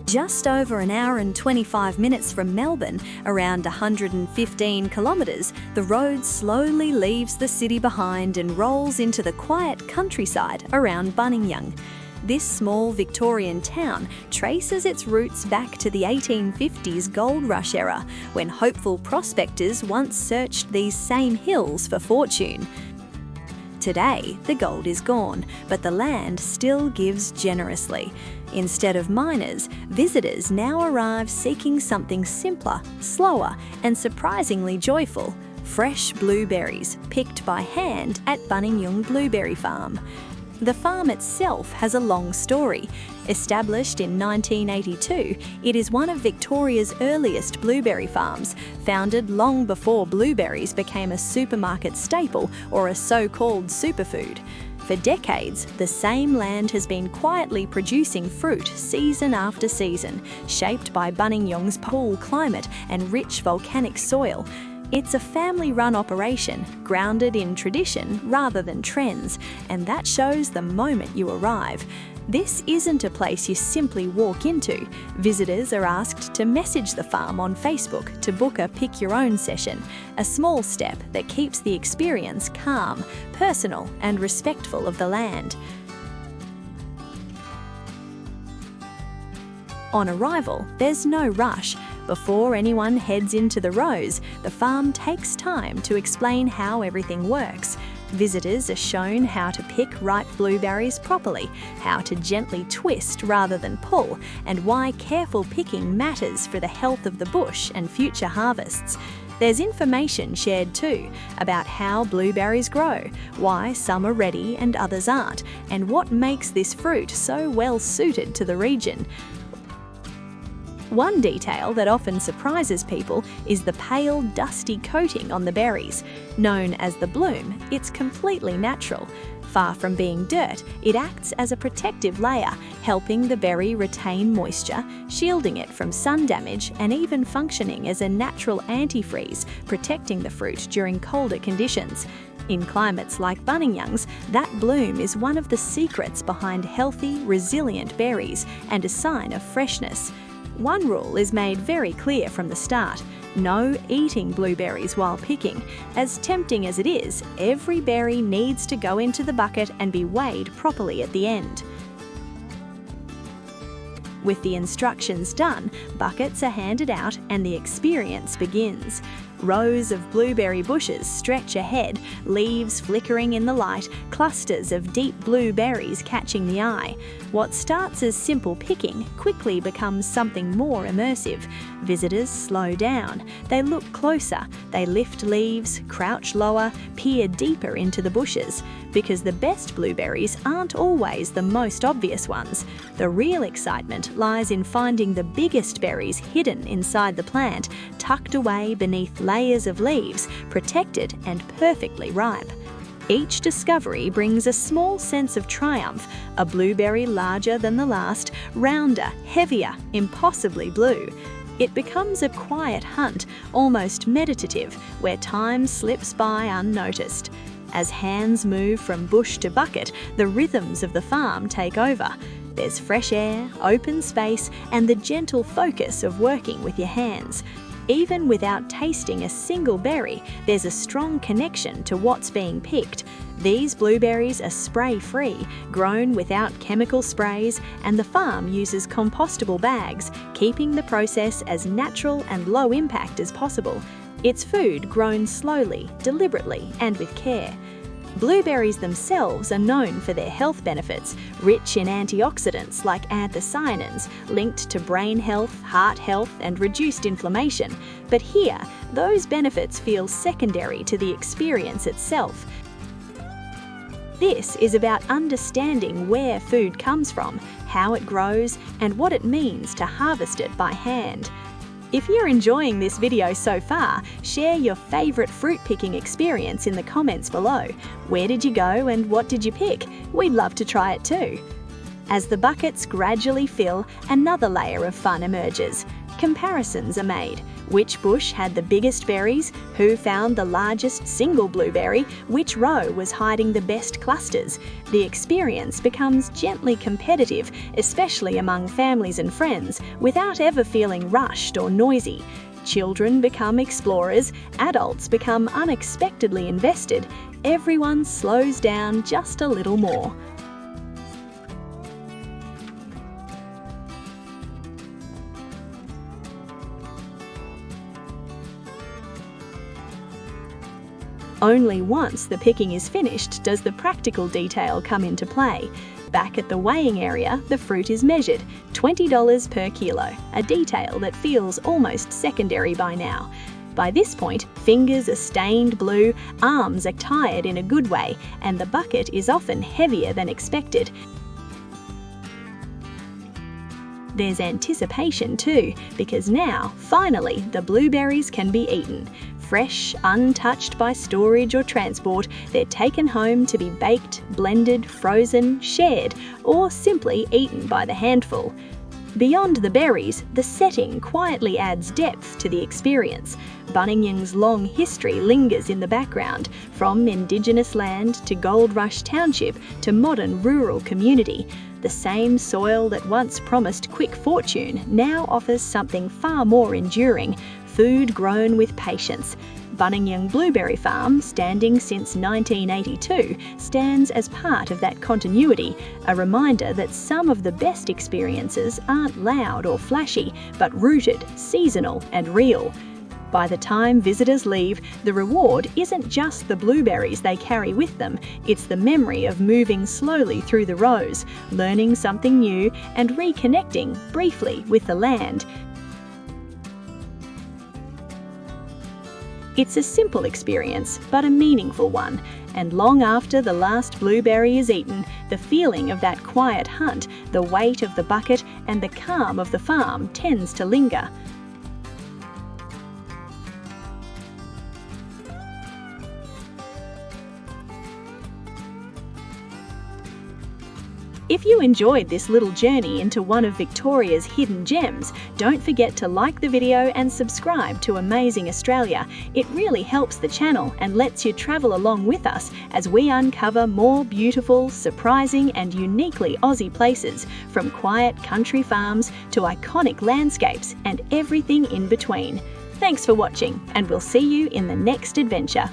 Just over an hour and 25 minutes from Melbourne, around 115 kilometres, the road slowly leaves the city behind and rolls into the quiet countryside around Buninyong. This small Victorian town traces its roots back to the 1850s gold rush era, when hopeful prospectors once searched these same hills for fortune. Today, the gold is gone, but the land still gives generously. Instead of miners, visitors now arrive seeking something simpler, slower, and surprisingly joyful: fresh blueberries, picked by hand at Buninyong Blueberry Farm. The farm itself has a long story. Established in 1982, it is one of Victoria's earliest blueberry farms, founded long before blueberries became a supermarket staple or a so-called superfood. For decades, the same land has been quietly producing fruit season after season, shaped by Buninyong's cool climate and rich volcanic soil. It's a family-run operation, grounded in tradition rather than trends, and that shows the moment you arrive. This isn't a place you simply walk into. Visitors are asked to message the farm on Facebook to book a pick-your-own session, a small step that keeps the experience calm, personal, and respectful of the land. On arrival, there's no rush. Before anyone heads into the rows, the farm takes time to explain how everything works. Visitors are shown how to pick ripe blueberries properly, how to gently twist rather than pull, and why careful picking matters for the health of the bush and future harvests. There's information shared too about how blueberries grow, why some are ready and others aren't, and what makes this fruit so well suited to the region. One detail that often surprises people is the pale, dusty coating on the berries. Known as the bloom, it's completely natural. Far from being dirt, it acts as a protective layer, helping the berry retain moisture, shielding it from sun damage, and even functioning as a natural antifreeze, protecting the fruit during colder conditions. In climates like Buninyong's, that bloom is one of the secrets behind healthy, resilient berries and a sign of freshness. One rule is made very clear from the start: no eating blueberries while picking. As tempting as it is, every berry needs to go into the bucket and be weighed properly at the end. With the instructions done, buckets are handed out and the experience begins. Rows of blueberry bushes stretch ahead, leaves flickering in the light, clusters of deep blue berries catching the eye. What starts as simple picking quickly becomes something more immersive. Visitors slow down. They look closer. They lift leaves, crouch lower, peer deeper into the bushes. Because the best blueberries aren't always the most obvious ones. The real excitement lies in finding the biggest berries hidden inside the plant, tucked away beneath layers of leaves, protected and perfectly ripe. Each discovery brings a small sense of triumph: a blueberry larger than the last, rounder, heavier, impossibly blue. It becomes a quiet hunt, almost meditative, where time slips by unnoticed. As hands move from bush to bucket, the rhythms of the farm take over. There's fresh air, open space, and the gentle focus of working with your hands. Even without tasting a single berry, there's a strong connection to what's being picked. These blueberries are spray-free, grown without chemical sprays, and the farm uses compostable bags, keeping the process as natural and low impact as possible. It's food grown slowly, deliberately, and with care. Blueberries themselves are known for their health benefits, rich in antioxidants like anthocyanins, linked to brain health, heart health, and reduced inflammation. But here, those benefits feel secondary to the experience itself. This is about understanding where food comes from, how it grows, and what it means to harvest it by hand. If you're enjoying this video so far, share your favourite fruit picking experience in the comments below. Where did you go and what did you pick? We'd love to try it too. As the buckets gradually fill, another layer of fun emerges. Comparisons are made. Which bush had the biggest berries? Who found the largest single blueberry? Which row was hiding the best clusters? The experience becomes gently competitive, especially among families and friends, without ever feeling rushed or noisy. Children become explorers, adults become unexpectedly invested. Everyone slows down just a little more. Only once the picking is finished does the practical detail come into play. Back at the weighing area, the fruit is measured, $20 per kilo, a detail that feels almost secondary by now. By this point, fingers are stained blue, arms are tired in a good way, and the bucket is often heavier than expected. There's anticipation too, because now, finally, the blueberries can be eaten. Fresh, untouched by storage or transport, they're taken home to be baked, blended, frozen, shared, or simply eaten by the handful. Beyond the berries, the setting quietly adds depth to the experience. Buninyong's long history lingers in the background, from Indigenous land to Gold Rush Township to modern rural community. The same soil that once promised quick fortune now offers something far more enduring: food grown with patience. Buninyong Blueberry Farm, standing since 1982, stands as part of that continuity, a reminder that some of the best experiences aren't loud or flashy, but rooted, seasonal, and real. By the time visitors leave, the reward isn't just the blueberries they carry with them, it's the memory of moving slowly through the rows, learning something new, and reconnecting briefly with the land. It's a simple experience, but a meaningful one, and long after the last blueberry is eaten, the feeling of that quiet hunt, the weight of the bucket, and the calm of the farm tends to linger. If you enjoyed this little journey into one of Victoria's hidden gems, don't forget to like the video and subscribe to Amazing Australia. It really helps the channel and lets you travel along with us as we uncover more beautiful, surprising and uniquely Aussie places, from quiet country farms to iconic landscapes and everything in between. Thanks for watching, and we'll see you in the next adventure.